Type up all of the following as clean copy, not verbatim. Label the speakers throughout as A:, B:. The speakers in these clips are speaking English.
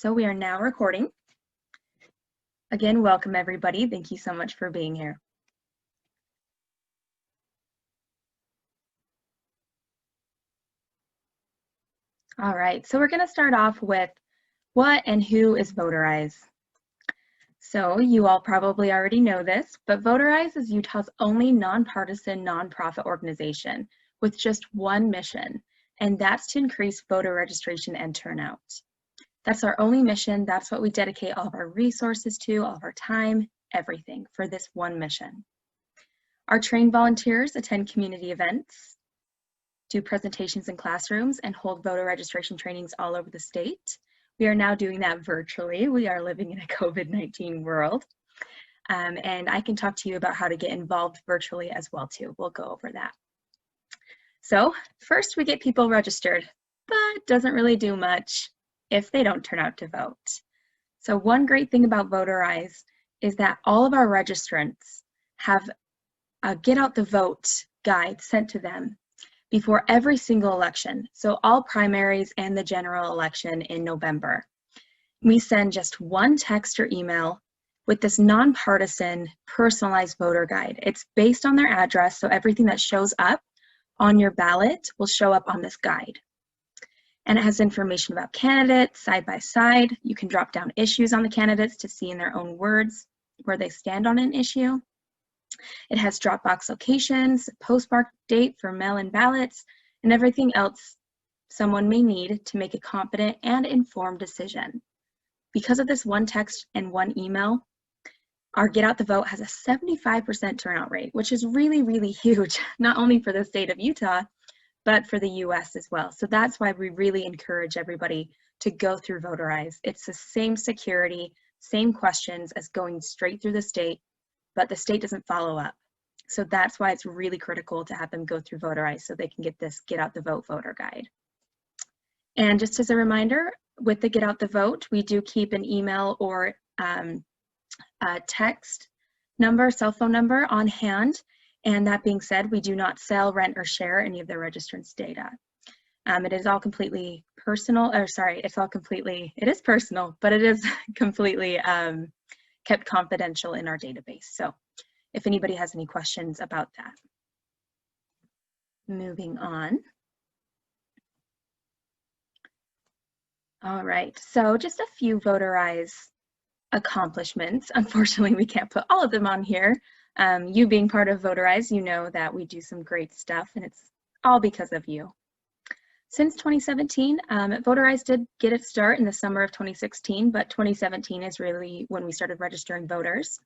A: So we are now recording. Again, welcome everybody. Thank you so much for being here. All right, so we're going to start off with what and who is Voterize. So you all probably already know this, but Voterize is Utah's only nonpartisan nonprofit organization with just one mission, and that's to increase voter registration and turnout. That's our only mission. That's what we dedicate all of our resources to, all of our time, everything for this one mission. Our trained volunteers attend community events, do presentations in classrooms, and hold voter registration trainings all over the state. We are now doing that virtually. We are living in a COVID-19 world. And I can talk to you about how to get involved virtually as well too. We'll go over that. So first we get people registered, but doesn't really do much if they don't turn out to vote. So one great thing about Voterize is that all of our registrants have a Get Out the Vote guide sent to them before every single election. So all primaries and the general election in November. We send just one text or email with this nonpartisan personalized voter guide. It's based on their address, so everything that shows up on your ballot will show up on this guide. And it has information about candidates side by side. You can drop down issues on the candidates to see in their own words where they stand on an issue. It has Dropbox locations, postmark date for mail-in ballots, and everything else someone may need to make a competent and informed decision. Because of this one text and one email, our Get Out the Vote has a 75% turnout rate, which is really, really huge, not only for the state of Utah, but for the US as well. So that's why we really encourage everybody to go through Voterize. It's the same security, same questions as going straight through the state, but the state doesn't follow up. So that's why it's really critical to have them go through Voterize so they can get this Get Out the Vote voter guide. And just as a reminder, with the Get Out the Vote, we do keep an email or a text number, cell phone number on hand. And that being said, we do not sell, rent, or share any of the registrants' data. It is all completely personal, or sorry, it is personal, but it is completely kept confidential in our database. So if anybody has any questions about that. Moving on. All right, so just a few Voterize accomplishments. Unfortunately, we can't put all of them on here. You being part of Voterize, you know that we do some great stuff, and it's all because of you. Since 2017, Voterize did get its start in the summer of 2016, but 2017 is really when we started registering voters.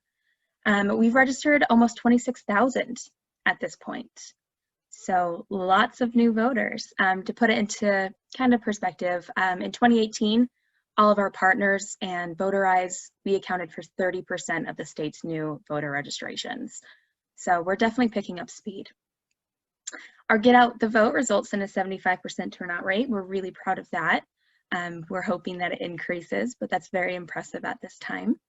A: We've registered almost 26,000 at this point. So lots of new voters. To put it into kind of perspective, in 2018, all of our partners and Voterize, we accounted for 30% of the state's new voter registrations. So we're definitely picking up speed. Our Get Out the Vote results in a 75% turnout rate. We're really proud of that. We're hoping that it increases, but that's very impressive at this time.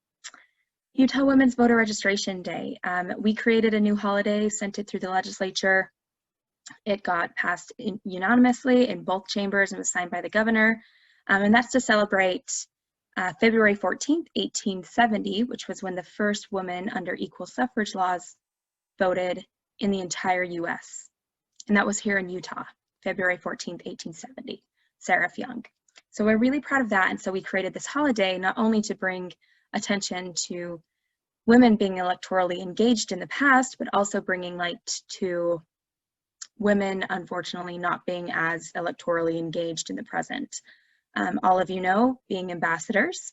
A: Utah Women's Voter Registration Day. We created a new holiday, sent it through the legislature. It got passed unanimously in both chambers and was signed by the governor. And that's to celebrate February 14th, 1870, which was when the first woman under equal suffrage laws voted in the entire US. And that was here in Utah, February 14th, 1870, Sarah Young. So we're really proud of that. And so we created this holiday not only to bring attention to women being electorally engaged in the past, but also bringing light to women, unfortunately, not being as electorally engaged in the present. All of you know, being ambassadors,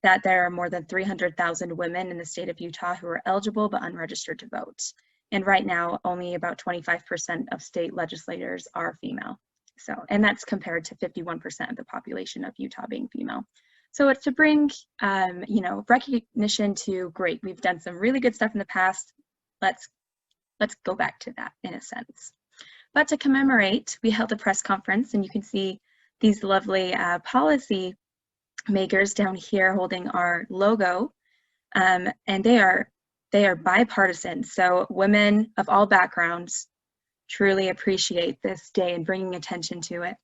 A: that there are more than 300,000 women in the state of Utah who are eligible but unregistered to vote. And right now, only about 25% of state legislators are female. So, and that's compared to 51% of the population of Utah being female. So it's to bring, recognition to, great, we've done some really good stuff in the past. Let's go back to that in a sense. But to commemorate, we held a press conference, and you can see these lovely policy makers down here holding our logo, and they are bipartisan. So women of all backgrounds truly appreciate this day and bringing attention to it.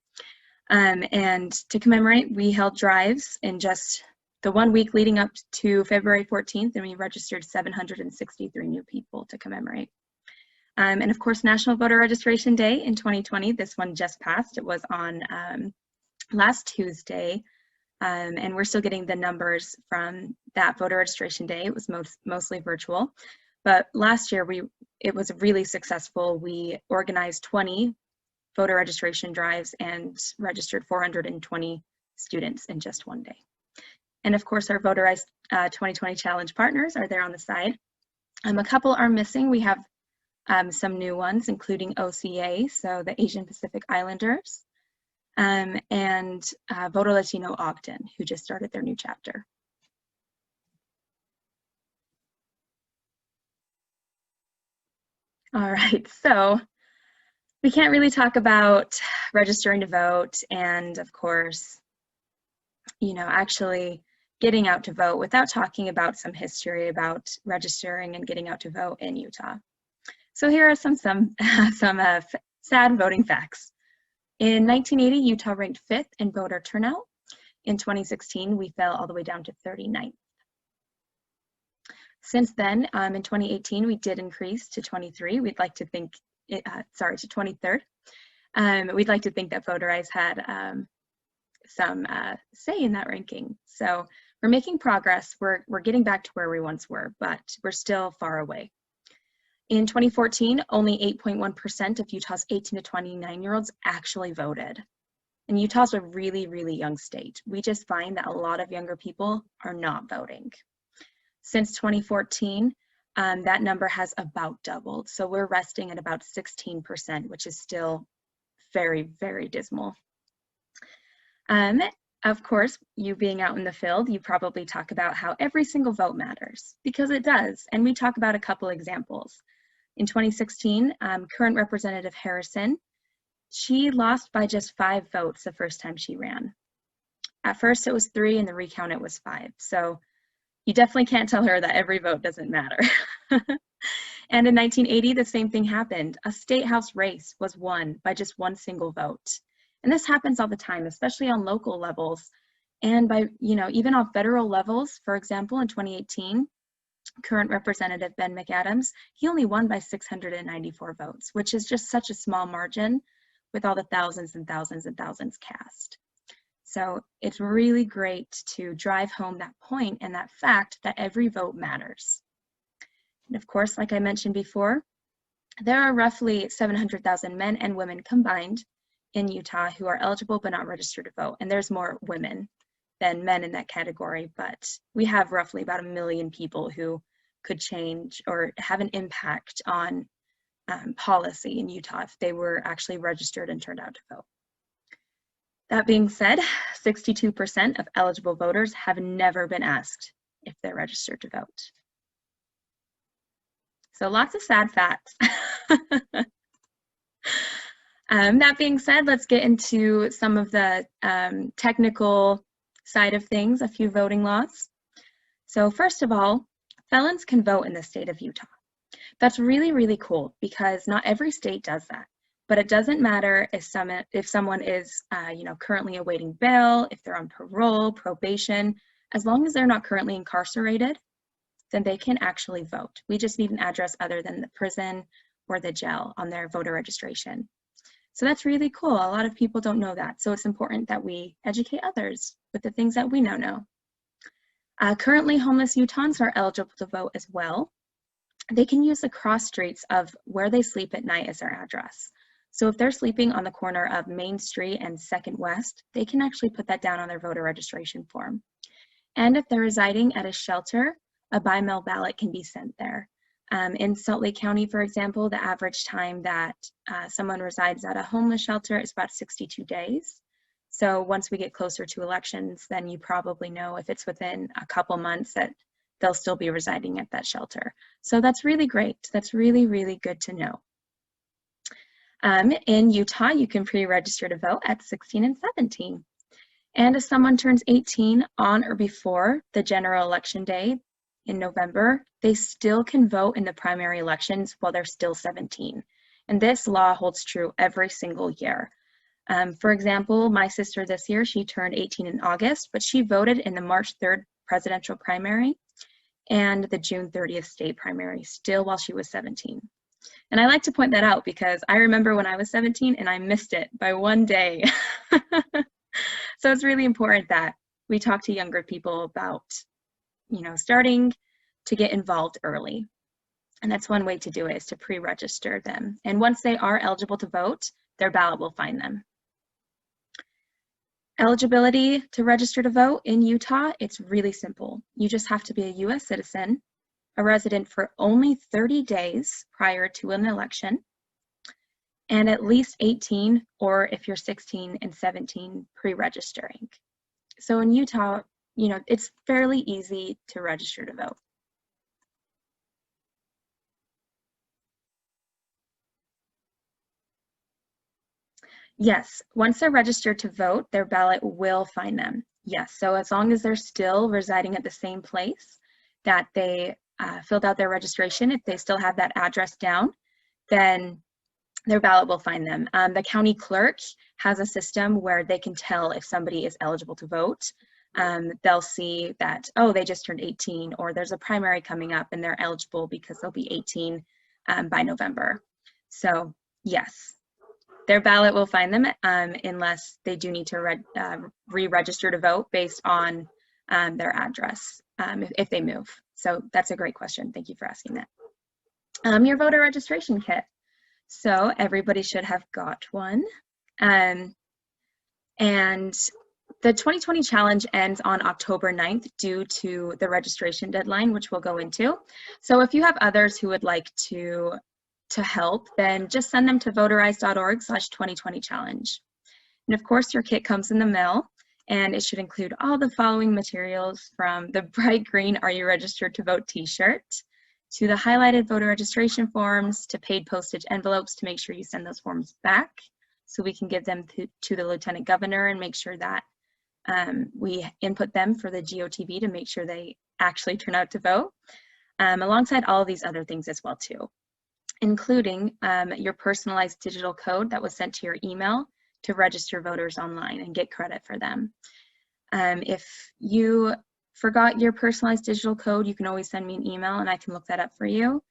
A: And to commemorate, we held drives in just the 1 week leading up to February 14th, and we registered 763 new people to commemorate. And of course, National Voter Registration Day in 2020, this one just passed. It was on last Tuesday, and we're still getting the numbers from that voter registration day. It was mostly virtual, but last year it was really successful. We organized 20 voter registration drives and registered 420 students in just one day. And of course, our VOTERISE 2020 Challenge partners are there on the side. A couple are missing. We have some new ones, including OCA, so the Asian Pacific Islanders, and Voto Latino Ogden, who just started their new chapter. All right, so we can't really talk about registering to vote and, of course, actually getting out to vote without talking about some history about registering and getting out to vote in Utah. So here are some sad voting facts. In 1980, Utah ranked 5th in voter turnout. In 2016, we fell all the way down to 39th. Since then, in 2018, we did increase to 23. We'd like to think, to 23rd. We'd like to think that VOTERISE had some say in that ranking. So we're making progress. We're getting back to where we once were, but we're still far away. In 2014, only 8.1% of Utah's 18 to 29-year-olds actually voted. And Utah's a really, really young state. We just find that a lot of younger people are not voting. Since 2014, that number has about doubled. So we're resting at about 16%, which is still very, very dismal. Of course, you being out in the field, you probably talk about how every single vote matters, because it does. And we talk about a couple examples. In 2016, current Representative Harrison, she lost by just 5 votes the first time she ran. At first it was 3, and the recount it was 5. So you definitely can't tell her that every vote doesn't matter. And in 1980, the same thing happened. A state house race was won by just 1 single vote. And this happens all the time, especially on local levels. And by, even on federal levels, for example, in 2018, current Representative Ben McAdams, he only won by 694 votes, which is just such a small margin with all the thousands and thousands and thousands cast. So it's really great to drive home that point and that fact that every vote matters. And of course, like I mentioned before, there are roughly 700,000 men and women combined in Utah who are eligible but not registered to vote. And there's more women than men in that category, but we have roughly about 1 million people who could change or have an impact on policy in Utah if they were actually registered and turned out to vote. That being said, 62% of eligible voters have never been asked if they're registered to vote. So lots of sad facts. That being said, let's get into some of the technical side of things, a few voting laws. So first of all, felons can vote in the state of Utah. That's really, really cool because not every state does that. But it doesn't matter if someone is currently awaiting bail, if they're on parole, probation, as long as they're not currently incarcerated, then they can actually vote. We just need an address other than the prison or the jail on their voter registration. So that's really cool. A lot of people don't know that. So it's important that we educate others with the things that we now know. Currently, homeless Utahns are eligible to vote as well. They can use the cross streets of where they sleep at night as their address. So if they're sleeping on the corner of Main Street and 2nd West, they can actually put that down on their voter registration form. And if they're residing at a shelter, a by-mail ballot can be sent there. In Salt Lake County, for example, the average time that someone resides at a homeless shelter is about 62 days. So once we get closer to elections, then you probably know if it's within a couple months that they'll still be residing at that shelter. So that's really great. That's really, really good to know. In Utah, you can pre-register to vote at 16 and 17. And if someone turns 18 on or before the general election day in November, they still can vote in the primary elections while they're still 17. And this law holds true every single year. For example, my sister this year, she turned 18 in August, but she voted in the March 3rd presidential primary and the June 30th state primary still while she was 17. And I like to point that out because I remember when I was 17 and I missed it by one day. So it's really important that we talk to younger people about, starting to get involved early. And that's one way to do it, is to pre-register them. And once they are eligible to vote, their ballot will find them. Eligibility to register to vote in Utah, it's really simple. You just have to be a US citizen, a resident for only 30 days prior to an election, and at least 18, or if you're 16 and 17, pre-registering. So in Utah, it's fairly easy to register to vote. Yes, once they're registered to vote, their ballot will find them. Yes, so as long as they're still residing at the same place that they filled out their registration, if they still have that address down, then their ballot will find them. The county clerk has a system where they can tell if somebody is eligible to vote. They'll see that, oh, they just turned 18, or there's a primary coming up and they're eligible because they'll be 18 by November. So yes, their ballot will find them unless they do need to re-register to vote based on their address if they move. So that's a great question. Thank you for asking that. Your voter registration kit. So everybody should have got one. And the 2020 challenge ends on October 9th due to the registration deadline, which we'll go into. So if you have others who would like to help, then just send them to voterize.org/2020challenge. And of course, your kit comes in the mail, and it should include all the following materials, from the bright green "Are You Registered to Vote" t-shirt, to the highlighted voter registration forms, to paid postage envelopes to make sure you send those forms back so we can give them to the Lieutenant Governor and make sure that we input them for the GOTV to make sure they actually turn out to vote, alongside all of these other things as well too, including your personalized digital code that was sent to your email to register voters online and get credit for them. If you forgot your personalized digital code, you can always send me an email and I can look that up for you.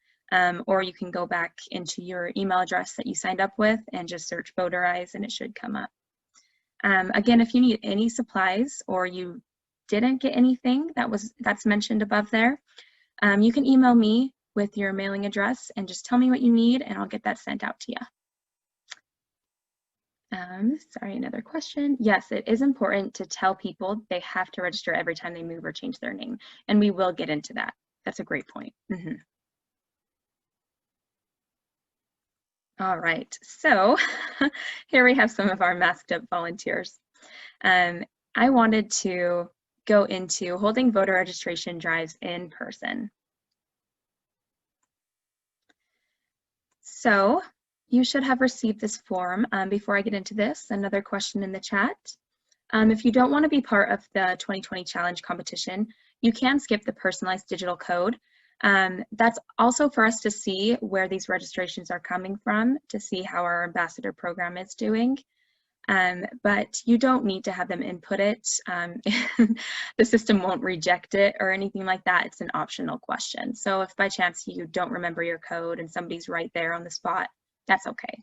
A: Or you can go back into your email address that you signed up with and just search Voterize and it should come up. Again, if you need any supplies or you didn't get anything that's mentioned above there, you can email me with your mailing address and just tell me what you need and I'll get that sent out to you. Sorry, another question. Yes, it is important to tell people they have to register every time they move or change their name, and we will get into that. That's a great point. All right, so here we have some of our masked up volunteers. I wanted to go into holding voter registration drives in person. So you should have received this form. Before I get into this, another question in the chat. If you don't want to be part of the 2020 challenge competition, you can skip the personalized digital code. That's also for us to see where these registrations are coming from, to see how our ambassador program is doing. But you don't need to have them input it. The system won't reject it or anything like that. It's an optional question. So if by chance you don't remember your code and somebody's right there on the spot, that's okay.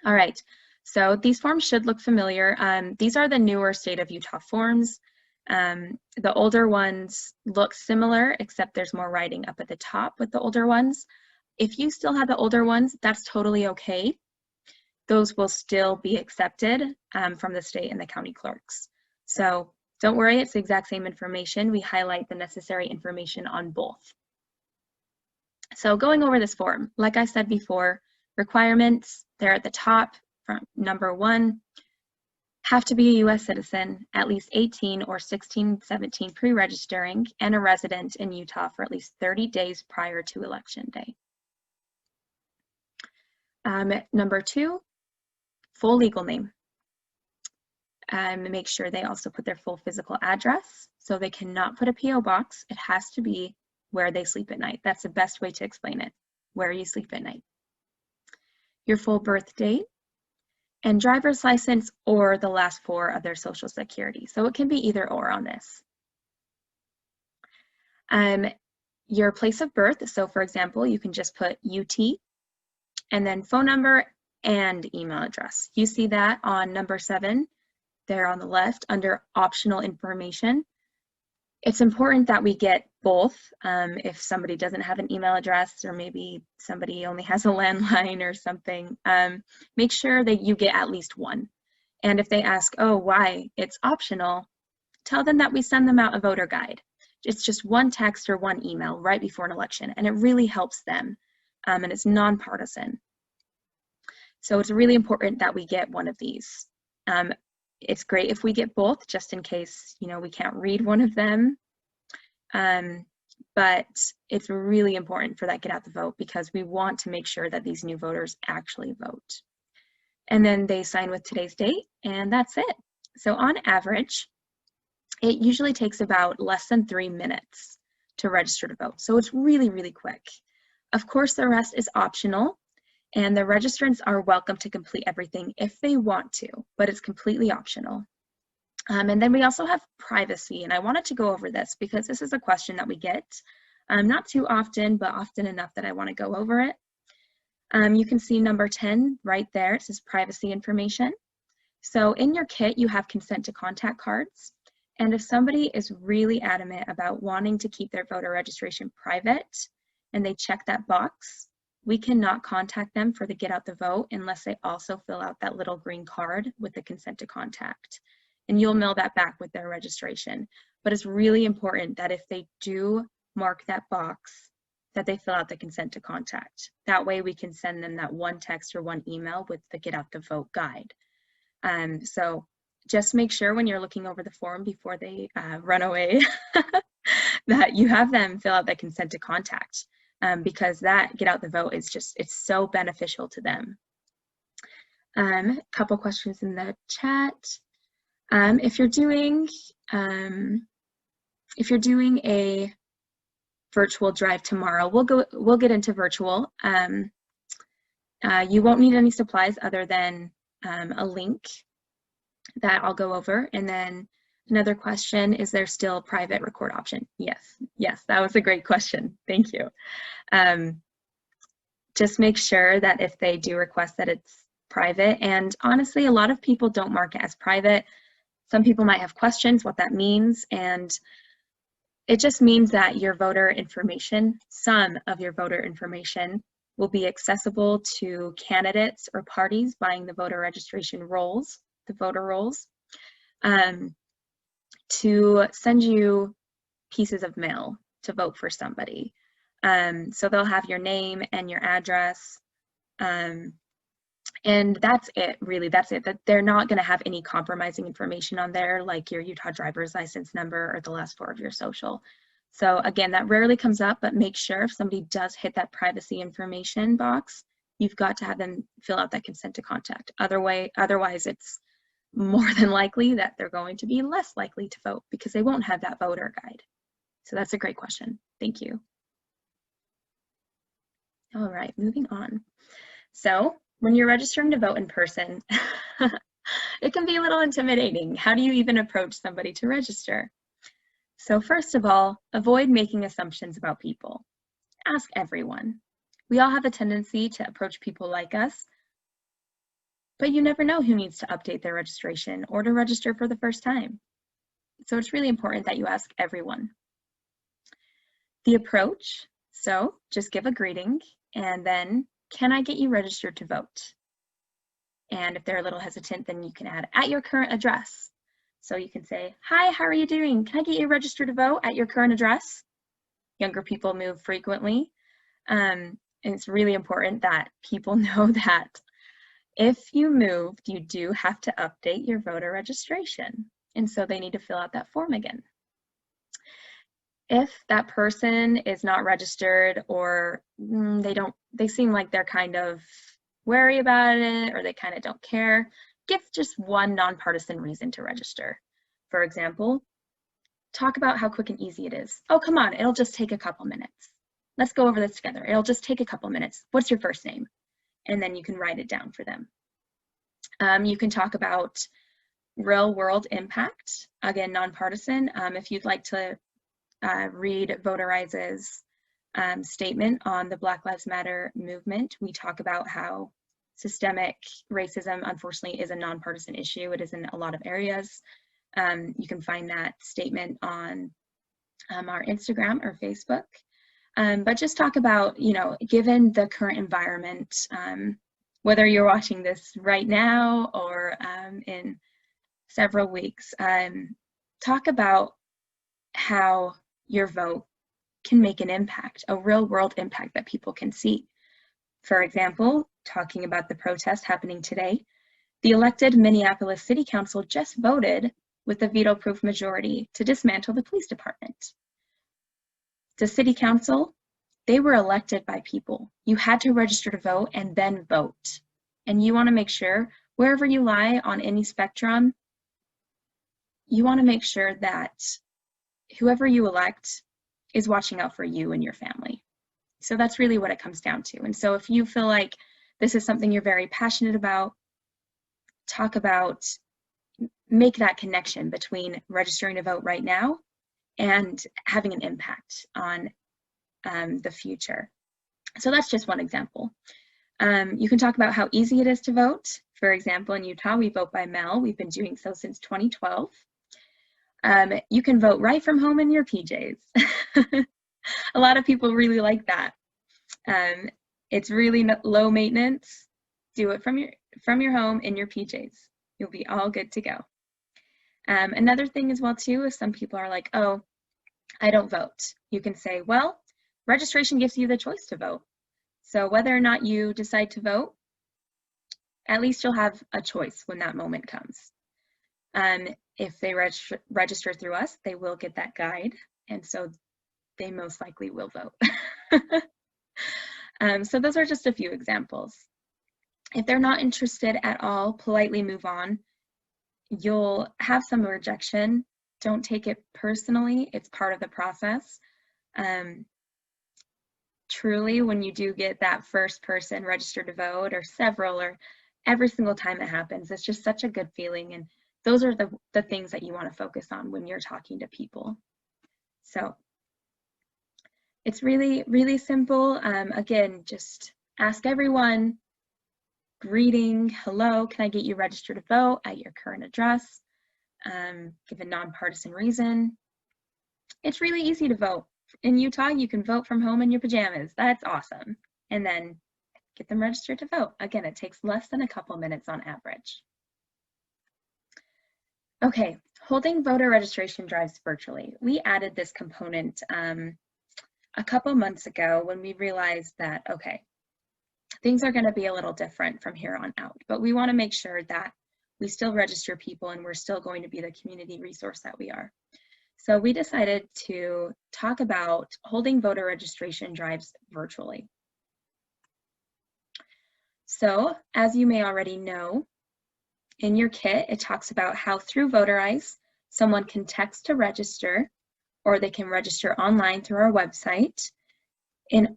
A: All right, so these forms should look familiar. These are the newer state of Utah forms. The older ones look similar, except there's more writing up at the top with the older ones. If you still have the older ones, that's totally okay. Those will still be accepted from the state and the county clerks. So don't worry, it's the exact same information. We highlight the necessary information on both. So going over this form, like I said before, requirements, they're at the top. From number 1, have to be a US citizen, at least 18 or 16, 17 pre-registering, and a resident in Utah for at least 30 days prior to election day. Number 2, full legal name. Make sure they also put their full physical address, so they cannot put a PO box. It has to be where they sleep at night. That's the best way to explain it, where you sleep at night. Your full birth date, and driver's license or the last 4 of their social security. So it can be either or on this. Your place of birth. So for example, you can just put UT and then phone number and email address. You see that on number 7 there on the left under optional information. It's important that we get both. If somebody doesn't have an email address, or maybe somebody only has a landline or something, make sure that you get at least one. And if they ask, oh, why? It's optional, tell them that we send them out a voter guide. It's just one text or one email right before an election, and it really helps them, and it's nonpartisan. So it's really important that we get one of these. It's great if we get both, just in case, you know, we can't read one of them. But it's really important for that get out the vote, because we want to make sure that these new voters actually vote. And then they sign with today's date, and that's it. So on average, it usually takes about less than 3 minutes to register to vote. So it's really, really quick. Of course, the rest is optional, and the registrants are welcome to complete everything if they want to, but it's completely optional. And then we also have privacy, and I wanted to go over this because this is a question that we get, not too often, but often enough that I want to go over it. You can see number 10 right there. It says privacy information. So in your kit, you have consent to contact cards. And if somebody is really adamant about wanting to keep their voter registration private and they check that box, we cannot contact them for the get out the vote unless they also fill out that little green card with the consent to contact. And you'll mail that back with their registration. But it's really important that if they do mark that box, that they fill out the consent to contact. That way we can send them that one text or one email with the get out the vote guide. So just make sure when you're looking over the form before they run away that you have them fill out that consent to contact, because that get out the vote is just, it's so beneficial to them. A couple questions in the chat. If you're doing a virtual drive tomorrow, we'll get into virtual. You won't need any supplies other than a link that I'll go over. And then another question, is there still a private record option? Yes, that was a great question. Thank you. Just make sure that if they do request that it's private, and honestly, a lot of people don't mark it as private. Some people might have questions what that means, and it just means that your voter information, some of your voter information, will be accessible to candidates or parties buying the voter registration rolls, the voter rolls, to send you pieces of mail to vote for somebody. So they'll have your name and your address, and that's it, really, that's it. That they're not going to have any compromising information on there, like your Utah driver's license number or the last 4 of your social. So again, that rarely comes up, but make sure if somebody does hit that privacy information box, you've got to have them fill out that consent to contact. Otherwise, it's more than likely that they're going to be less likely to vote because they won't have that voter guide. So that's a great question. Thank you. All right, moving on. So when you're registering to vote in person, it can be a little intimidating. How do you even approach somebody to register? So first of all, avoid making assumptions about people. Ask everyone. We all have a tendency to approach people like us, but you never know who needs to update their registration or to register for the first time. So it's really important that you ask everyone. The approach, so just give a greeting and then, can I get you registered to vote? And if they're a little hesitant, then you can add at your current address. So you can say, hi, how are you doing? Can I get you registered to vote at your current address? Younger people move frequently. And it's really important that people know that if you moved, you do have to update your voter registration. And so they need to fill out that form again. If that person is not registered, or they seem like they're kind of wary about it, or they kind of don't care, give just one nonpartisan reason to register. For example, talk about how quick and easy it is. Oh, come on, it'll just take a couple minutes. Let's go over this together. It'll just take a couple minutes. What's your first name? And then you can write it down for them. You can talk about real world impact, again, nonpartisan. If you'd like to read VOTERISE's statement on the Black Lives Matter movement, we talk about how systemic racism, unfortunately, is a nonpartisan issue. It is in a lot of areas. You can find that statement on our Instagram or Facebook. But just talk about, you know, given the current environment, whether you're watching this right now or in several weeks, talk about how your vote can make an impact, a real world impact that people can see. For example, talking about the protest happening today, the elected Minneapolis City Council just voted with a veto-proof majority to dismantle the police department. The City Council, they were elected by people. You had to register to vote and then vote. And you want to make sure, wherever you lie on any spectrum, you want to make sure that whoever you elect is watching out for you and your family. So that's really what it comes down to. And so if you feel like this is something you're very passionate about, talk about, make that connection between registering to vote right now and having an impact on the future. So that's just one example. You can talk about how easy it is to vote. For example, in Utah, we vote by mail. We've been doing so since 2012. You can vote right from home in your PJs. A lot of people really like that. It's really low maintenance. Do it from your home in your PJs. You'll be all good to go. Another thing as well too is some people are like, oh, I don't vote. You can say, well, registration gives you the choice to vote. So whether or not you decide to vote, at least you'll have a choice when that moment comes. If they register through us, they will get that guide, and so they most likely will vote. So those are just a few examples. If they're not interested at all, politely move on. You'll have some rejection. Don't take it personally. It's part of the process. Truly, when you do get that first person registered to vote, or several, or every single time it happens, it's just such a good feeling. And those are the things that you want to focus on when you're talking to people. So it's really, really simple. Again, just ask everyone, greeting, hello, can I get you registered to vote at your current address? Give a nonpartisan reason. It's really easy to vote. In Utah, you can vote from home in your pajamas. That's awesome. And then get them registered to vote. Again, it takes less than a couple minutes on average. Okay, holding voter registration drives virtually. We added this component a couple months ago when we realized that, okay, things are going to be a little different from here on out, but we want to make sure that we still register people and we're still going to be the community resource that we are. So we decided to talk about holding voter registration drives virtually. So as you may already know, in your kit, it talks about how through VOTERISE, someone can text to register, or they can register online through our website in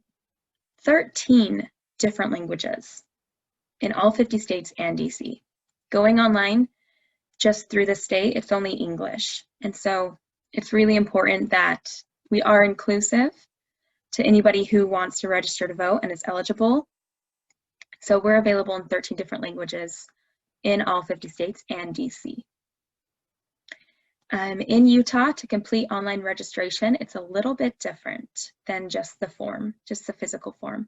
A: 13 different languages in all 50 states and DC. Going online just through the state, it's only English. And so it's really important that we are inclusive to anybody who wants to register to vote and is eligible. So we're available in 13 different languages in all 50 states and DC. In Utah, to complete online registration, it's a little bit different than just the form, just the physical form.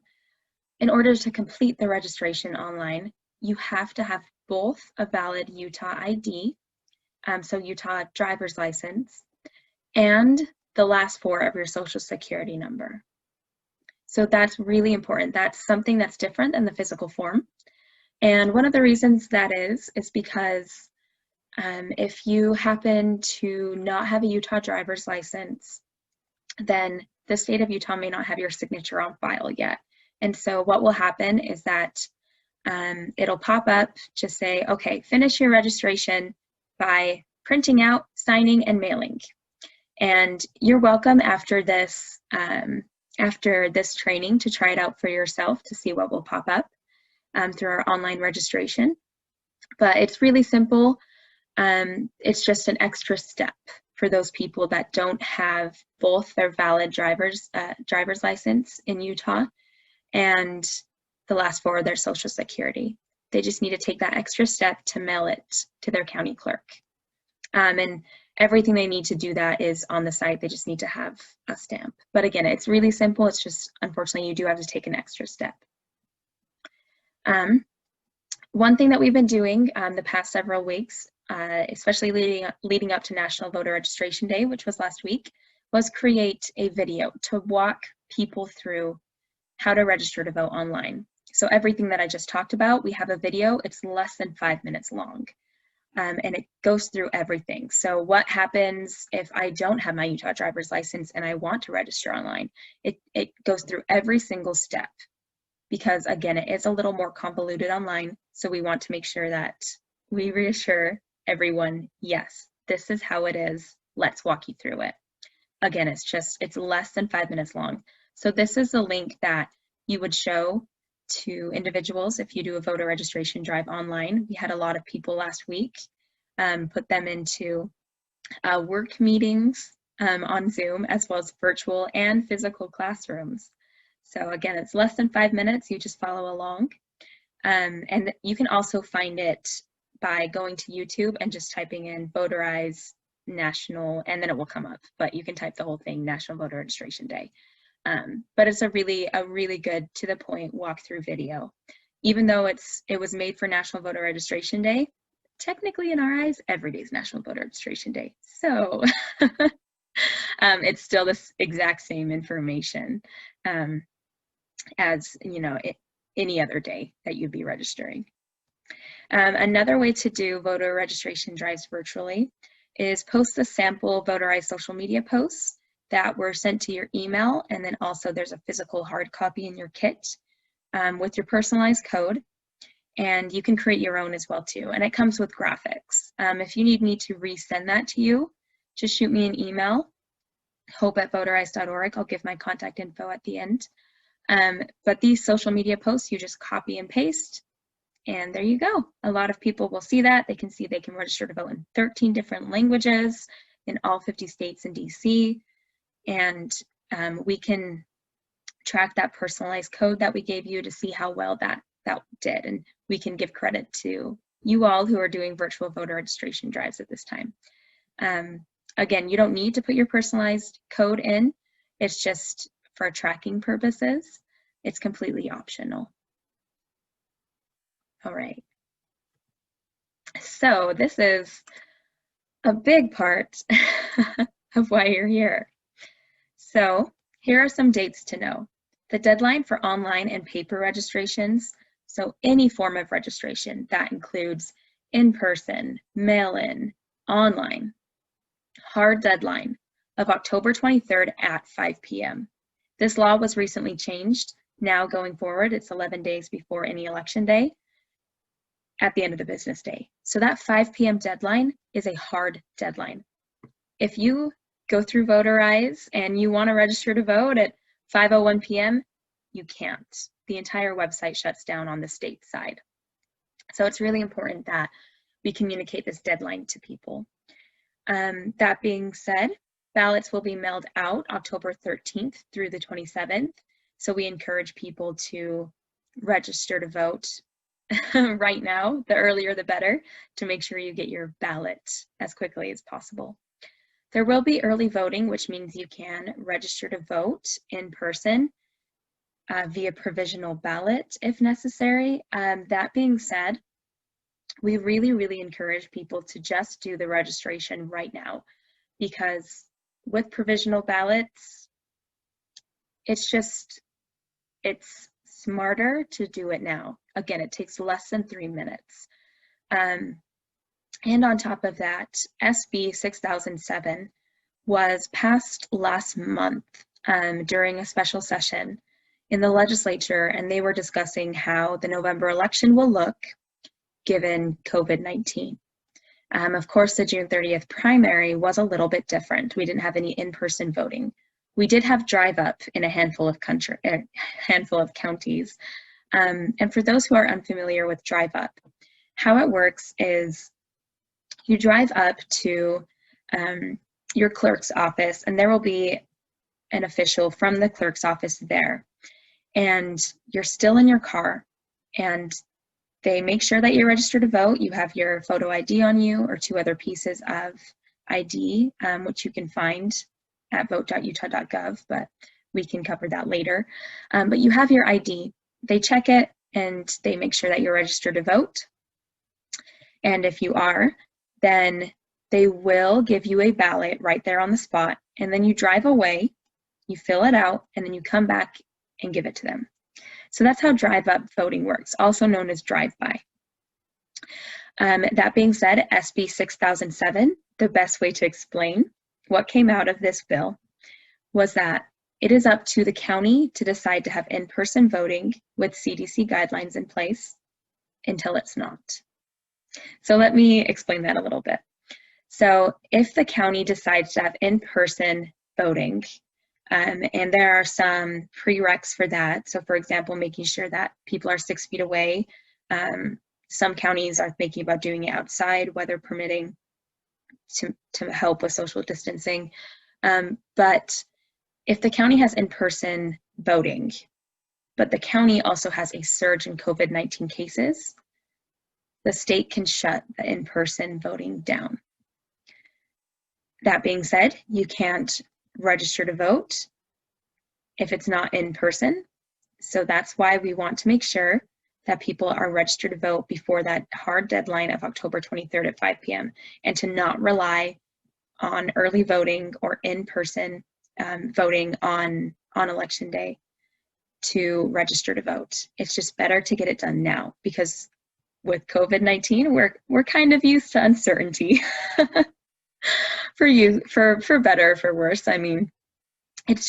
A: In order to complete the registration online, you have to have both a valid Utah ID, so Utah driver's license, and the last four of your social security number. So that's really important. That's something that's different than the physical form. And one of the reasons that is because if you happen to not have a Utah driver's license, then the state of Utah may not have your signature on file yet. And so what will happen is that it'll pop up, just say, okay, finish your registration by printing out, signing, and mailing. And you're welcome after this training to try it out for yourself to see what will pop up through our online registration. But it's really simple. It's just an extra step for those people that don't have both their valid driver's license in Utah and the last four of their social security. They just need to take that extra step to mail it to their county clerk. And everything they need to do that is on the site. They just need to have a stamp. But again, it's really simple. It's just, unfortunately, you do have to take an extra step. One thing that we've been doing the past several weeks, especially leading up to National Voter Registration Day, which was last week, was create a video to walk people through how to register to vote online. So everything that I just talked about, we have a video. It's less than 5 minutes long. And it goes through everything. So what happens if I don't have my Utah driver's license and I want to register online? It goes through every single step because, again, it is a little more convoluted online. So we want to make sure that we reassure everyone, yes, this is how it is. Let's walk you through it. Again, it's less than 5 minutes long. So this is the link that you would show to individuals if you do a voter registration drive online. We had a lot of people last week put them into work meetings on Zoom, as well as virtual and physical classrooms. So again, it's less than 5 minutes. You just follow along. And you can also find it by going to YouTube and just typing in VOTERIZE National, and then it will come up. But you can type the whole thing, National Voter Registration Day. But it's a really good, to the point walkthrough video. Even though it was made for National Voter Registration Day, technically in our eyes, every day is National Voter Registration Day. So it's still this exact same information as, you know, any other day that you'd be registering. Another way to do voter registration drives virtually is post the sample Voterize social media posts that were sent to your email, and then also there's a physical hard copy in your kit with your personalized code, and you can create your own as well too, and it comes with graphics. If you need me to resend that to you, just shoot me an email, hope@voterize.org. I'll give my contact info at the end. But these social media posts, you just copy and paste, and there you go. A lot of people will see that. They can see they can register to vote in 13 different languages in all 50 states and DC. And we can track that personalized code that we gave you to see how well that did. And we can give credit to you all who are doing virtual voter registration drives at this time. Again, you don't need to put your personalized code in. It's just for tracking purposes. It's completely optional. All right. So this is a big part of why you're here. So here are some dates to know. The deadline for online and paper registrations, so any form of registration, that includes in-person, mail-in, online, hard deadline of October 23rd at 5 p.m. This law was recently changed. Now going forward, it's 11 days before any election day at the end of the business day. So that 5 p.m. deadline is a hard deadline. If you go through Voterize and you want to register to vote at 5:01 p.m., you can't. The entire website shuts down on the state side. So it's really important that we communicate this deadline to people. That being said, ballots will be mailed out October 13th through the 27th. So we encourage people to register to vote right now. The earlier the better, to make sure you get your ballot as quickly as possible. There will be early voting, which means you can register to vote in person via provisional ballot if necessary. That being said, we really encourage people to just do the registration right now, because with provisional ballots, it's smarter to do it now. Again, it takes less than 3 minutes. And on top of that, SB 6007 was passed last month during a special session in the legislature, and they were discussing how the November election will look given COVID-19. Of course, the June 30th primary was a little bit different. We didn't have any in-person voting. We did have drive-up in a handful of counties. And for those who are unfamiliar with drive-up, how it works is you drive up to your clerk's office, and there will be an official from the clerk's office there. And you're still in your car, and they make sure that you're registered to vote. You have your photo ID on you or 2 other pieces of ID, which you can find at vote.utah.gov, but we can cover that later. But you have your ID. They check it, and they make sure that you're registered to vote. And if you are, then they will give you a ballot right there on the spot, and then you drive away, you fill it out, and then you come back and give it to them. So that's how drive-up voting works, also known as drive-by. That being said, SB 6007, the best way to explain what came out of this bill was that it is up to the county to decide to have in-person voting with CDC guidelines in place until it's not. So let me explain that a little bit. So if the county decides to have in-person voting, and there are some prereqs for that. So for example, making sure that people are 6 feet away. Some counties are thinking about doing it outside, weather permitting, to help with social distancing. But if the county has in-person voting, but the county also has a surge in COVID-19 cases, the state can shut the in-person voting down. That being said, you can't register to vote if it's not in person. So that's why we want to make sure that people are registered to vote before that hard deadline of October 23rd at 5 p.m. and to not rely on early voting or in-person voting on election day to register to vote. It's just better to get it done now, because with COVID-19, we're kind of used to uncertainty. For better or for worse. I mean, it's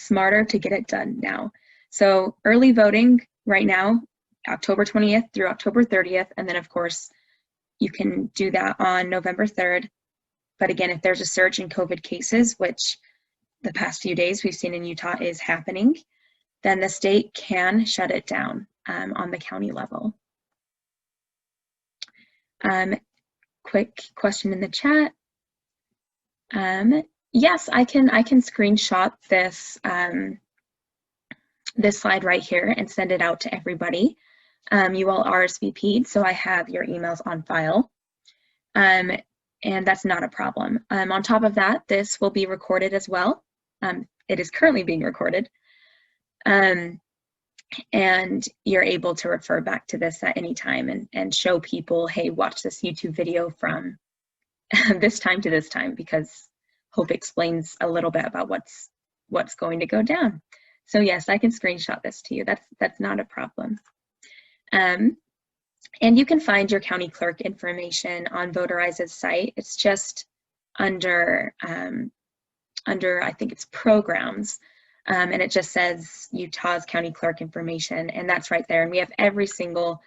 A: smarter to get it done now. So early voting right now, October 20th through October 30th, and then of course you can do that on November 3rd. But again, if there's a surge in COVID cases, which the past few days we've seen in Utah is happening, then the state can shut it down on the county level. Quick question in the chat. Yes, I can screenshot this this slide right here and send it out to everybody. You all RSVP'd, so I have your emails on file, and that's not a problem. On top of that, this will be recorded as well. It is currently being recorded, and you're able to refer back to this at any time and show people, hey, watch this YouTube video from this time to this time, because Hope explains a little bit about what's going to go down. So yes, I can screenshot this to you. That's not a problem. And you can find your county clerk information on Voterize's site. It's just under I think it's programs, and it just says Utah's county clerk information, and that's right there. And we have every single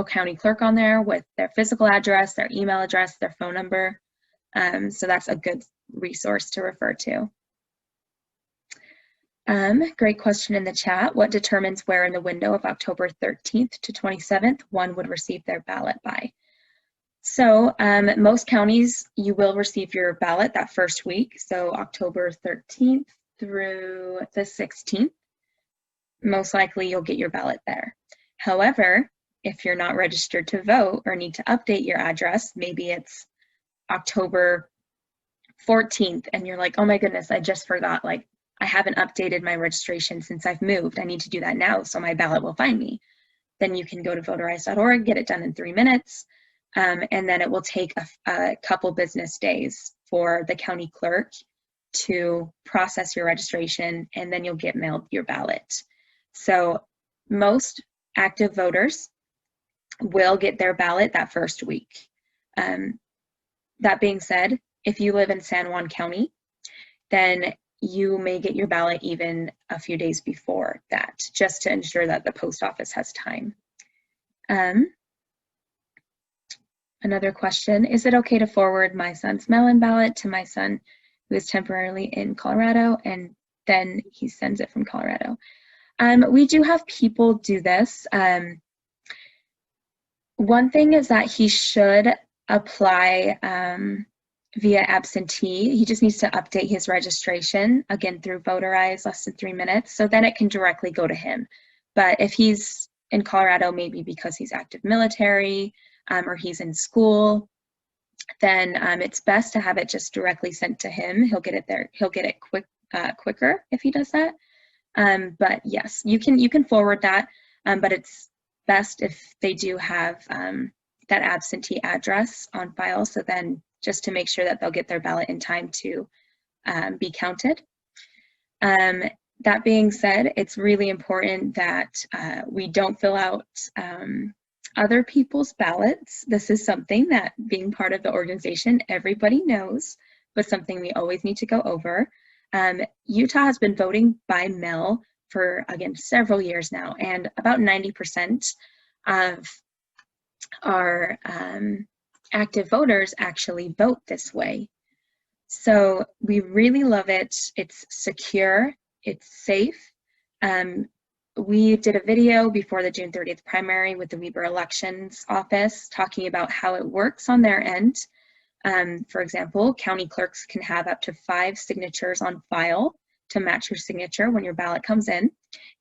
A: county clerk on there with their physical address, their email address, their phone number. So that's a good resource to refer to. Great question in the chat. What determines where in the window of October 13th to 27th one would receive their ballot by? So most counties, you will receive your ballot that first week. So October 13th through the 16th, most likely you'll get your ballot there. However, if you're not registered to vote or need to update your address, maybe it's October 14th and you're like, oh my goodness, I just forgot, like I haven't updated my registration since I've moved. I need to do that now so my ballot will find me. Then you can go to voterize.org, get it done in 3 minutes, and then it will take a couple business days for the county clerk to process your registration, and then you'll get mailed your ballot. So most active voters will get their ballot that first week. That being said, if you live in San Juan County, then you may get your ballot even a few days before that, just to ensure that the post office has time. Another question, is it okay to forward my son's mail-in ballot to my son who is temporarily in Colorado, and then he sends it from Colorado? We do have people do this. One thing is that he should apply via absentee. He just needs to update his registration, again, through Voterize, less than 3 minutes, so then it can directly go to him. But if he's in Colorado, maybe because he's active military or he's in school, then it's best to have it just directly sent to him. He'll get it there. He'll get it quicker if he does that. But yes, you can forward that, but it's best if they do have that absentee address on file, so then just to make sure that they'll get their ballot in time to be counted. That being said, it's really important that we don't fill out other people's ballots. This is something that, being part of the organization, everybody knows, but something we always need to go over. Utah has been voting by mail for, again, several years now, and about 90% of our active voters actually vote this way. So we really love it. It's secure, it's safe. We did a video before the June 30th primary with the Weber Elections Office talking about how it works on their end. For example, county clerks can have up to 5 signatures on file to match your signature when your ballot comes in.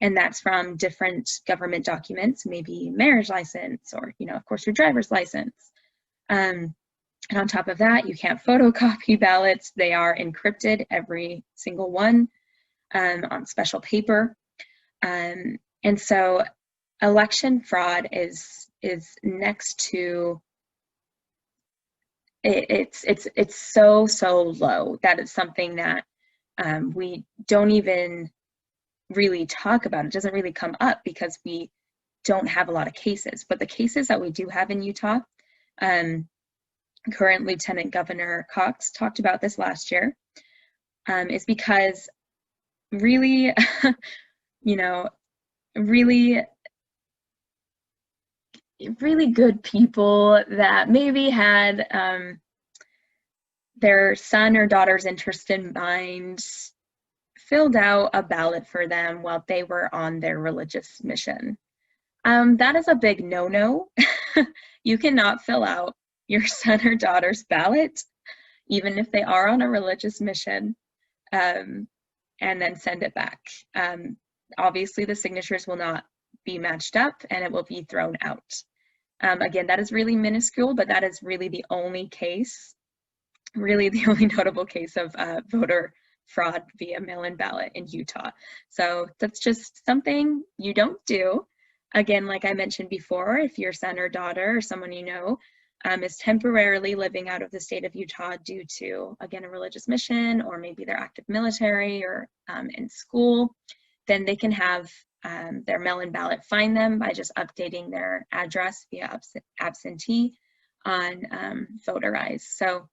A: And that's from different government documents, maybe mayor's license or, of course, your driver's license. And on top of that, you can't photocopy ballots. They are encrypted, every single one, on special paper. And so election fraud is next to, it's so low that it's something that we don't even really talk about. It doesn't really come up because we don't have a lot of cases. But the cases that we do have in Utah, current Lieutenant Governor Cox talked about this last year, is because really, really good people that maybe had their son or daughter's interest in mind filled out a ballot for them while they were on their religious mission. That is a big no-no. You cannot fill out your son or daughter's ballot, even if they are on a religious mission, and then send it back. Obviously, the signatures will not be matched up and it will be thrown out. Again, that is really minuscule, but that is really the only case, really the only notable case of voter fraud via mail-in ballot in Utah. So that's just something you don't do. Again, like I mentioned before, if your son or daughter or someone you know is temporarily living out of the state of Utah due to, again, a religious mission, or maybe they're active military or in school, then they can have their mail-in ballot find them by just updating their address via absentee on Voterize. So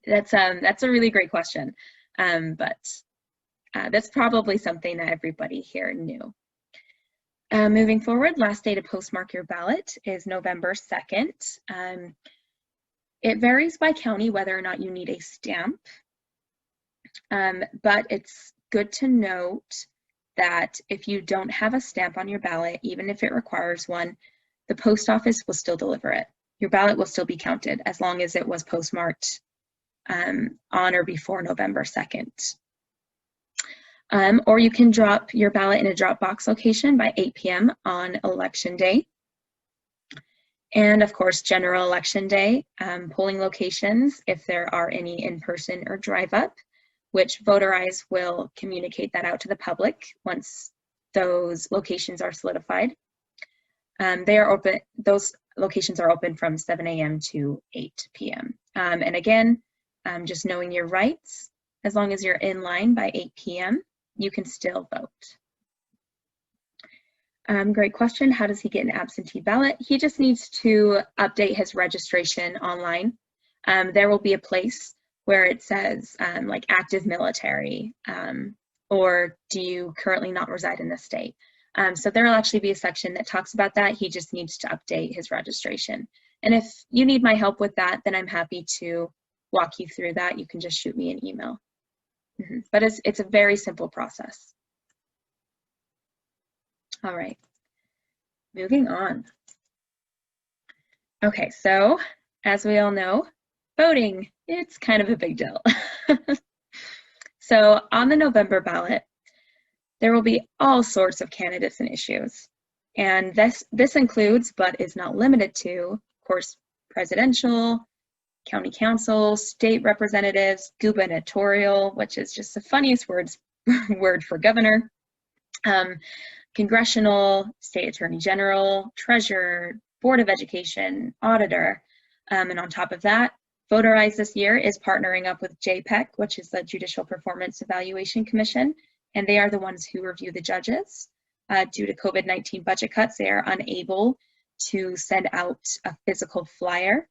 A: that's a really great question, but that's probably something that everybody here knew. Moving forward, last day to postmark your ballot is November 2nd. It varies by county whether or not you need a stamp, but it's good to note that if you don't have a stamp on your ballot, even if it requires one, the post office will still deliver it. Your ballot will still be counted as long as it was postmarked on or before November 2nd. Or you can drop your ballot in a drop box location by 8 p.m. on election day. And of course, general election day, polling locations, if there are any in-person or drive-up, which Voterize will communicate that out to the public once those locations are solidified. They are open, those locations are open from 7 a.m. to 8 p.m. And again, just knowing your rights, as long as you're in line by 8 p.m., you can still vote. Great question. How does he get an absentee ballot? He just needs to update his registration online. There will be a place where it says like active military, or do you currently not reside in the state? So there will actually be a section that talks about that. He just needs to update his registration. And if you need my help with that, then I'm happy to walk you through that. You can just shoot me an email. But it's a very simple process. All right, moving on. Okay, so as we all know, voting, it's kind of a big deal. So on the November ballot, there will be all sorts of candidates and issues. And this includes, but is not limited to, of course, presidential, county council, state representatives, gubernatorial, which is just the funniest word for governor, congressional, state attorney general, treasurer, board of education, auditor. And on top of that, VOTERISE this year is partnering up with JPEC, which is the Judicial Performance Evaluation Commission, and they are the ones who review the judges. Due to COVID-19 budget cuts, they are unable to send out a physical flyer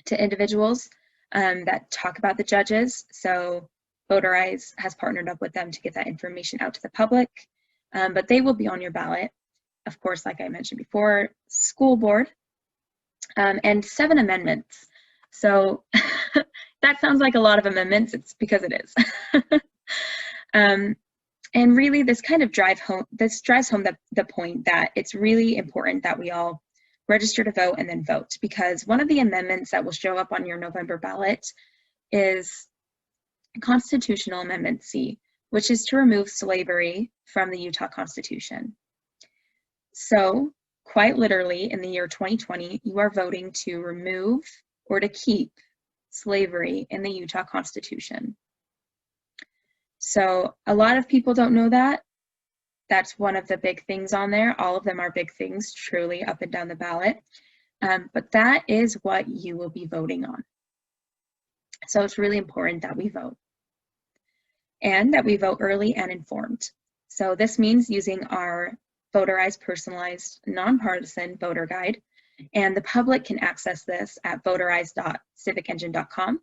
A: to individuals that talk about the judges. So VOTERISE has partnered up with them to get that information out to the public, but they will be on your ballot. Of course, like I mentioned before, school board, and 7 amendments. So that sounds like a lot of amendments. It's because it is. And really, this kind of drives home the point that it's really important that we all register to vote and then vote, because one of the amendments that will show up on your November ballot is Constitutional Amendment C, which is to remove slavery from the Utah Constitution. So quite literally, in the year 2020, you are voting to remove or to keep slavery in the Utah Constitution. So a lot of people don't know that. That's one of the big things on there. All of them are big things, truly, up and down the ballot. But that is what you will be voting on. So it's really important that we vote, and that we vote early and informed. So this means using our VOTERISE personalized nonpartisan voter guide, and the public can access this at voterize.civicengine.com.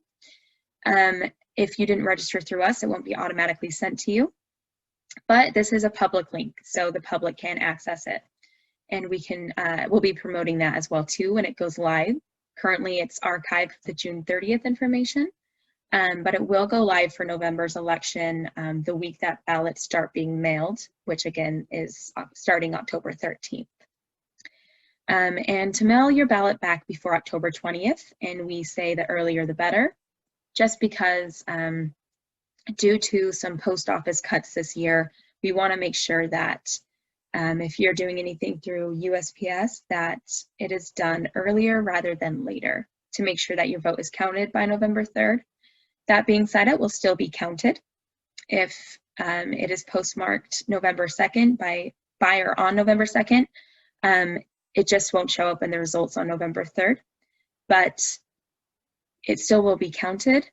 A: If you didn't register through us, it won't be automatically sent to you, but this is a public link, so the public can access it. And we'll be promoting that as well too when it goes live. Currently it's archived for the June 30th information, but it will go live for November's election the week that ballots start being mailed, which again is starting October 13th. And to mail your ballot back before October 20th, and we say the earlier the better, just because due to some post office cuts this year, we want to make sure that if you're doing anything through USPS, that it is done earlier rather than later to make sure that your vote is counted by November 3rd. That being said, it will still be counted if it is postmarked November 2nd by or on November 2nd. It just won't show up in the results on November 3rd, but it still will be counted.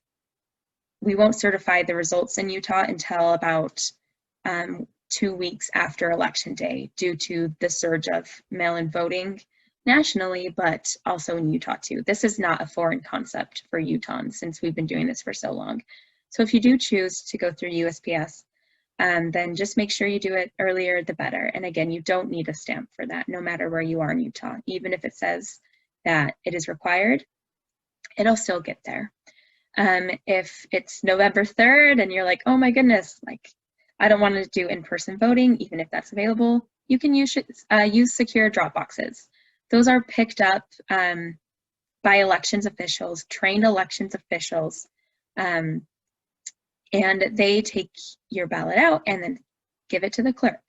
A: We won't certify the results in Utah until about 2 weeks after Election Day, due to the surge of mail-in voting nationally, but also in Utah too. This is not a foreign concept for Utahns since we've been doing this for so long. So if you do choose to go through USPS, then just make sure you do it earlier the better. And again, you don't need a stamp for that, no matter where you are in Utah. Even if it says that it is required, it'll still get there. If it's November 3rd and you're like, oh my goodness, like I don't want to do in-person voting, even if that's available, you can use secure drop boxes. Those are picked up by elections officials, trained elections officials, and they take your ballot out and then give it to the clerk.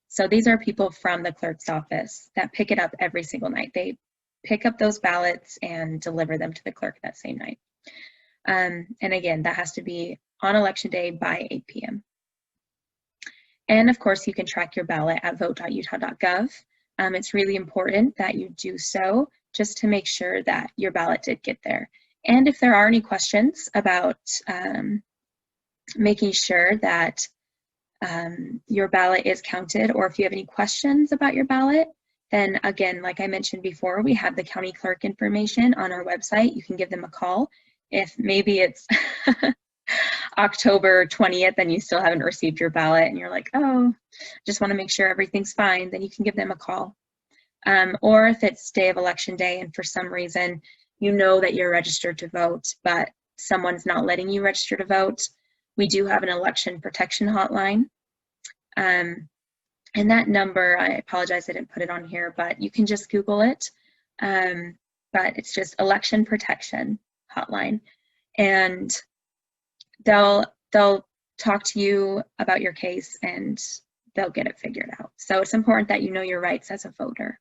A: So these are people from the clerk's office that pick it up every single night. They pick up those ballots and deliver them to the clerk that same night. And again, that has to be on Election Day by 8 p.m. And of course, you can track your ballot at vote.utah.gov. It's really important that you do so just to make sure that your ballot did get there. And if there are any questions about making sure that your ballot is counted, or if you have any questions about your ballot, then again, like I mentioned before, we have the county clerk information on our website. You can give them a call. If maybe it's October 20th and you still haven't received your ballot and you're like, oh, just want to make sure everything's fine, then you can give them a call. Or if it's day of Election Day and for some reason you know that you're registered to vote, but someone's not letting you register to vote, we do have an election protection hotline. And that number, I apologize I didn't put it on here, but you can just Google it. but it's just Election Protection Hotline. And they'll talk to you about your case and they'll get it figured out. So it's important that you know your rights as a voter.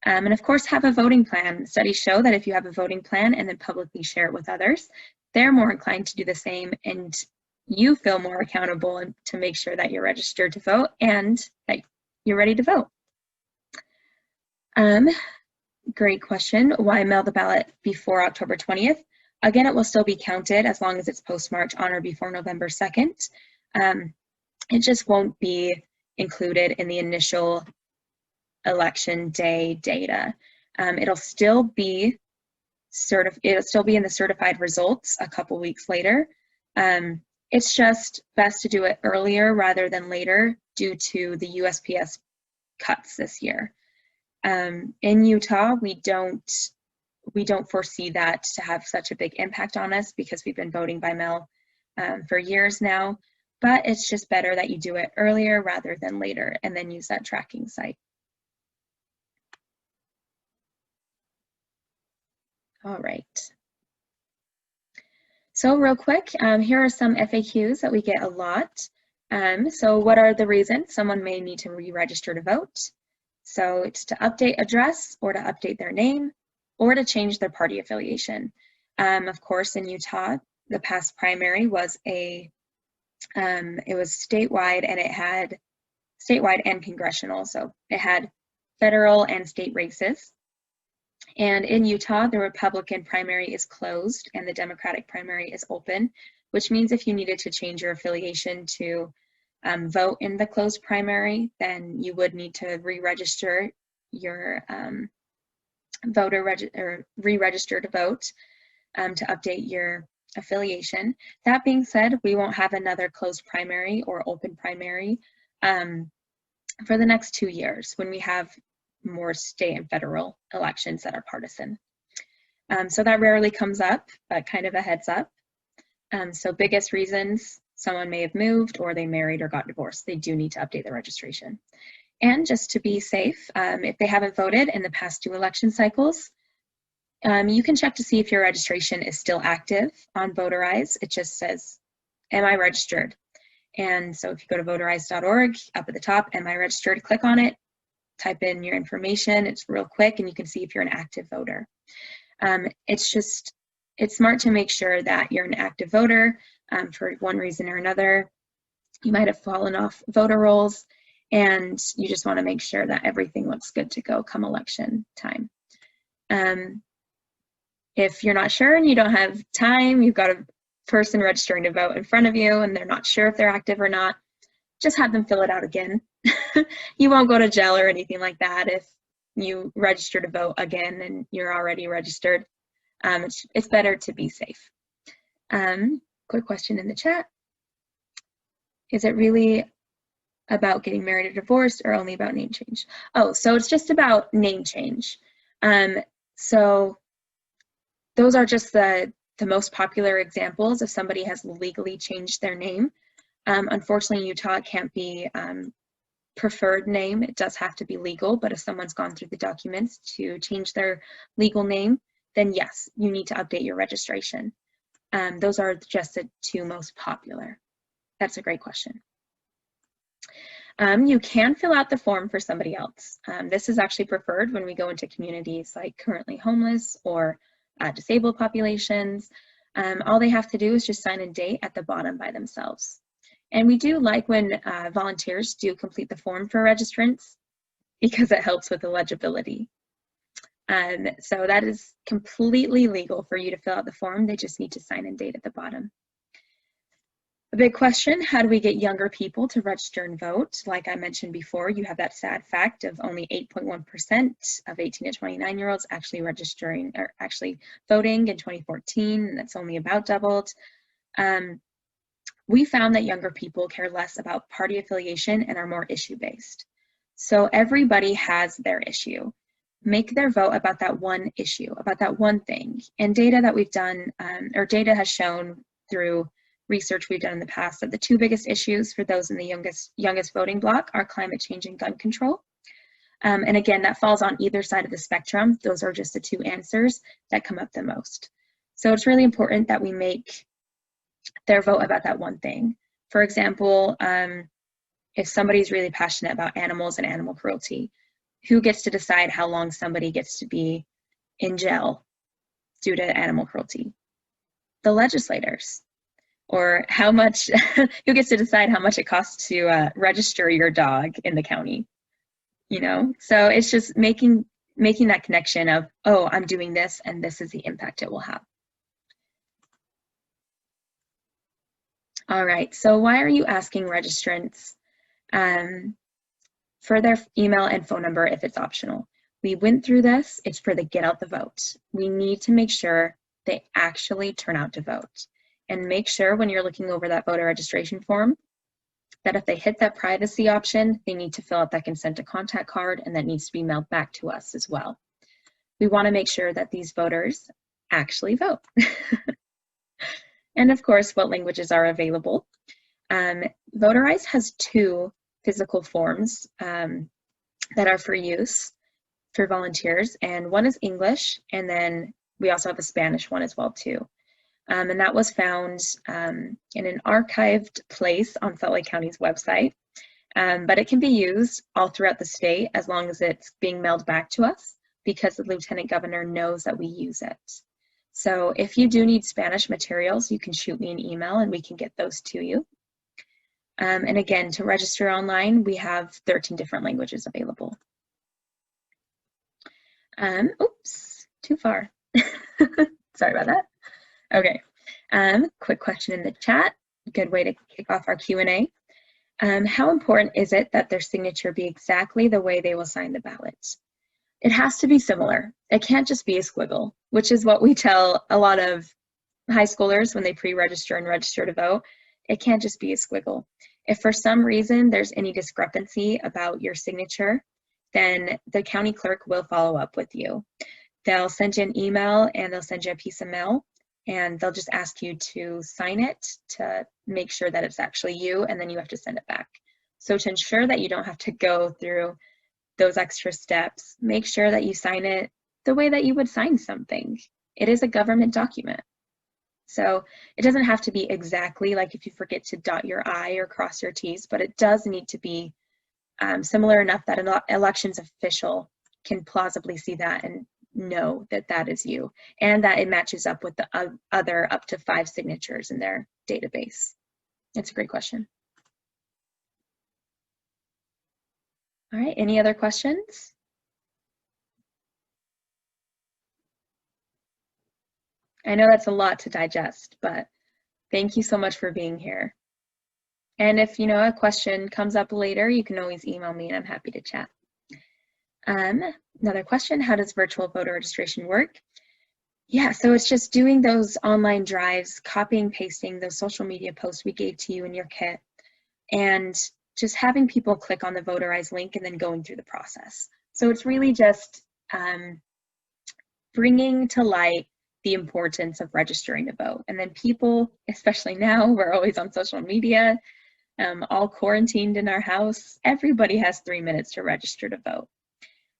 A: And of course, have a voting plan. Studies show that if you have a voting plan and then publicly share it with others, they're more inclined to do the same, and you feel more accountable to make sure that you're registered to vote and that you're ready to vote. Great question. Why mail the ballot before October 20th? Again, it will still be counted as long as it's postmarked on or before November 2nd. It just won't be included in the initial election day data. It'll still be in the certified results a couple weeks later. It's just best to do it earlier rather than later due to the USPS cuts this year. In Utah, we don't foresee that to have such a big impact on us because we've been voting by mail for years now, but it's just better that you do it earlier rather than later and then use that tracking site. All right. So real quick, here are some FAQs that we get a lot. So what are the reasons someone may need to re-register to vote? So it's to update address or to update their name or to change their party affiliation. Of course, in Utah, the past primary was it was statewide, and it had statewide and congressional. So it had federal and state races. And in Utah, the Republican primary is closed and the Democratic primary is open, which means if you needed to change your affiliation to vote in the closed primary, then you would need to re-register your re-register to vote to update your affiliation. That being said, we won't have another closed primary or open primary for the next 2 years when we have more state and federal elections that are partisan. So that rarely comes up, but kind of a heads up. So biggest reasons, someone may have moved or they married or got divorced. They do need to update their registration. And just to be safe, if they haven't voted in the past 2 election cycles, you can check to see if your registration is still active on Voterize. It just says, am I registered? And so if you go to voterize.org, up at the top, am I registered? Click on it, type in your information. It's real quick and you can see if you're an active voter. It's smart to make sure that you're an active voter for one reason or another. You might have fallen off voter rolls and you just want to make sure that everything looks good to go come election time. If you're not sure and you don't have time, you've got a person registering to vote in front of you and they're not sure if they're active or not, just have them fill it out again. You won't go to jail or anything like that if you register to vote again and you're already registered. It's better to be safe. Quick question in the chat. Is it really about getting married or divorced or only about name change? Oh, so it's just about name change. So those are just the most popular examples if somebody has legally changed their name. Unfortunately, in Utah, it can't be preferred name. It does have to be legal, but if someone's gone through the documents to change their legal name, then yes, you need to update your registration. Those are just the 2 most popular. That's a great question. You can fill out the form for somebody else. This is actually preferred when we go into communities like currently homeless or disabled populations. All they have to do is just sign and date at the bottom by themselves. And we do like when volunteers do complete the form for registrants because it helps with eligibility. So that is completely legal for you to fill out the form. They just need to sign and date at the bottom. A big question, how do we get younger people to register and vote? Like I mentioned before, you have that sad fact of only 8.1% of 18 to 29-year-olds actually registering or actually voting in 2014, and that's only about doubled. We found that younger people care less about party affiliation and are more issue-based. So everybody has their issue. Make their vote about that one issue, about that one thing. And data that we've done, or data has shown through research we've done in the past that the 2 biggest issues for those in the youngest voting bloc are climate change and gun control. And again, that falls on either side of the spectrum. Those are just the two answers that come up the most. So it's really important that we make their vote about that one thing. For example, if somebody's really passionate about animals and animal cruelty, who gets to decide how long somebody gets to be in jail due to animal cruelty? The legislators. Or how much, who gets to decide how much it costs to register your dog in the county? You know, so it's just making that connection of, oh, I'm doing this and this is the impact it will have. All right, so why are you asking registrants for their email and phone number if it's optional? We went through this, it's for the get out the vote. We need to make sure they actually turn out to vote. And make sure when you're looking over that voter registration form that if they hit that privacy option, they need to fill out that consent to contact card, and that needs to be mailed back to us as well. We want to make sure that these voters actually vote. And of course, what languages are available. Voterize has 2 physical forms that are for use for volunteers, and one is English, and then we also have a Spanish one as well too. And that was found in an archived place on Salt Lake County's website. But it can be used all throughout the state as long as it's being mailed back to us, because the Lieutenant Governor knows that we use it. So if you do need Spanish materials, you can shoot me an email and we can get those to you. And again, to register online, we have 13 different languages available. Oops, too far. Sorry about that. Okay, quick question in the chat. Good way to kick off our Q&A. How important is it that their signature be exactly the way they will sign the ballot? It has to be similar. It can't just be a squiggle, which is what we tell a lot of high schoolers when they pre-register and register to vote. It can't just be a squiggle. If for some reason there's any discrepancy about your signature, then the county clerk will follow up with you. They'll send you an email and they'll send you a piece of mail, and they'll just ask you to sign it to make sure that it's actually you, and then you have to send it back. So to ensure that you don't have to go through those extra steps, make sure that you sign it the way that you would sign something. It is a government document. So it doesn't have to be exactly like if you forget to dot your I or cross your T's, but it does need to be similar enough that an elections official can plausibly see that and know that that is you, and that it matches up with the other up to 5 signatures in their database. It's a great question. All right, any other questions? I know that's a lot to digest, but thank you so much for being here. And if a question comes up later, you can always email me and I'm happy to chat. Another question, how does virtual voter registration work? Yeah, so it's just doing those online drives, copying, pasting those social media posts we gave to you in your kit, and just having people click on the Voterize link and then going through the process. So it's really just bringing to light the importance of registering to vote. And then people, especially now, we're always on social media, all quarantined in our house, everybody has 3 minutes to register to vote.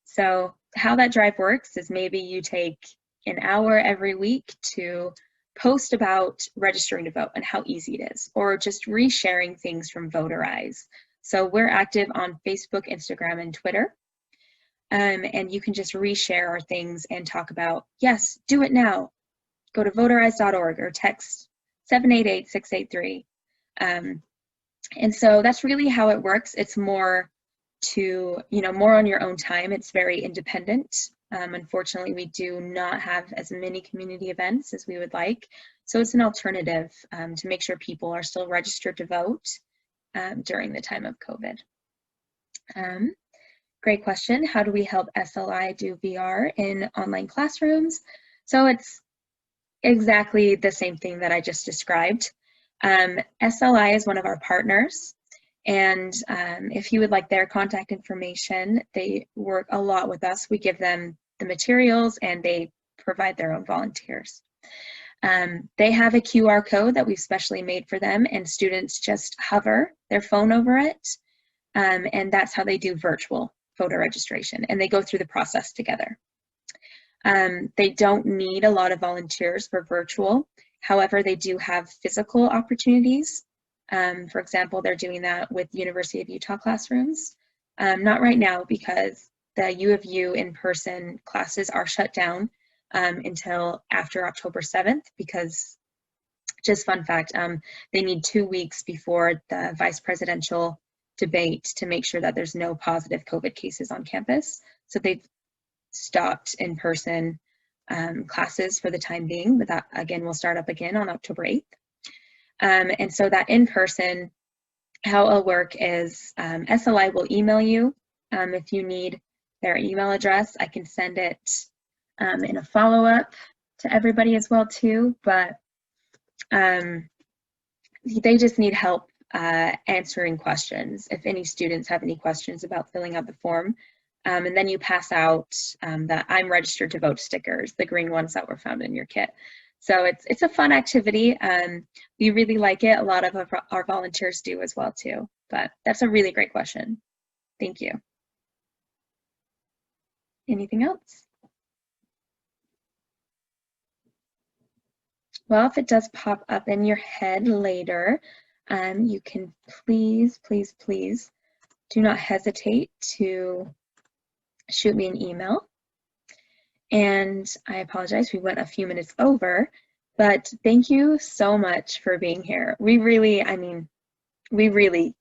A: So how that drive works is maybe you take an hour every week to post about registering to vote and how easy it is, or just resharing things from Voterize. So we're active on Facebook, Instagram, and Twitter. And you can just reshare our things and talk about, yes, do it now. Go to voterize.org or text 788-683. And so that's really how it works. It's more to, more on your own time. It's very independent. Unfortunately, we do not have as many community events as we would like. So it's an alternative to make sure people are still registered to vote during the time of COVID. Great question. How do we help SLI do VR in online classrooms? So it's exactly the same thing that I just described. SLI is one of our partners. And if you would like their contact information, they work a lot with us. We give them the materials and they provide their own volunteers. They have a QR code that we've specially made for them, and students just hover their phone over it. And that's how they do virtual. voter registration, and they go through the process together. They don't need a lot of volunteers for virtual. However, they do have physical opportunities. For example, they're doing that with University of Utah classrooms. Not right now, because the U of U in-person classes are shut down until after October 7th, because, just fun fact, they need 2 weeks before the vice presidential debate to make sure that there's no positive COVID cases on campus. So they've stopped in-person classes for the time being, but that again will start up again on October 8th. And so that in-person, how it'll work is SLI will email you if you need their email address. I can send it in a follow-up to everybody as well too, but they just need help answering questions if any students have any questions about filling out the form. And then you pass out the I'm registered to vote stickers, the green ones that were found in your kit. So it's a fun activity. We really like it. A lot of our volunteers do as well too, but that's a really great question. Thank you. Anything else? Well, if it does pop up in your head later, you can please do not hesitate to shoot me an email. And I apologize, we went a few minutes over, but thank you so much for being here. We really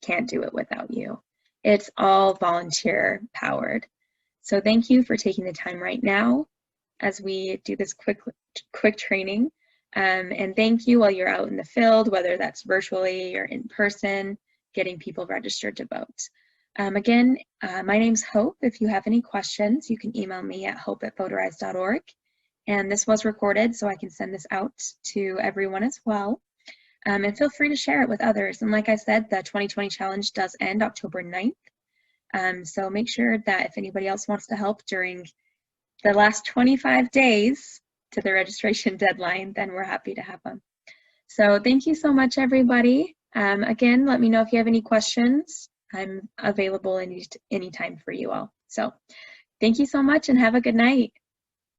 A: can't do it without you. It's all volunteer powered. So thank you for taking the time right now as we do this quick training. And thank you while you're out in the field, whether that's virtually or in person, getting people registered to vote. Again, my name's Hope. If you have any questions, you can email me at hope@voterize.org. And this was recorded, so I can send this out to everyone as well. And feel free to share it with others. And like I said, the 2020 challenge does end October 9th. So make sure that if anybody else wants to help during the last 25 days to the registration deadline, then we're happy to have them. So thank you so much, everybody. Again, let me know if you have any questions. I'm available anytime for you all. So thank you so much and have a good night.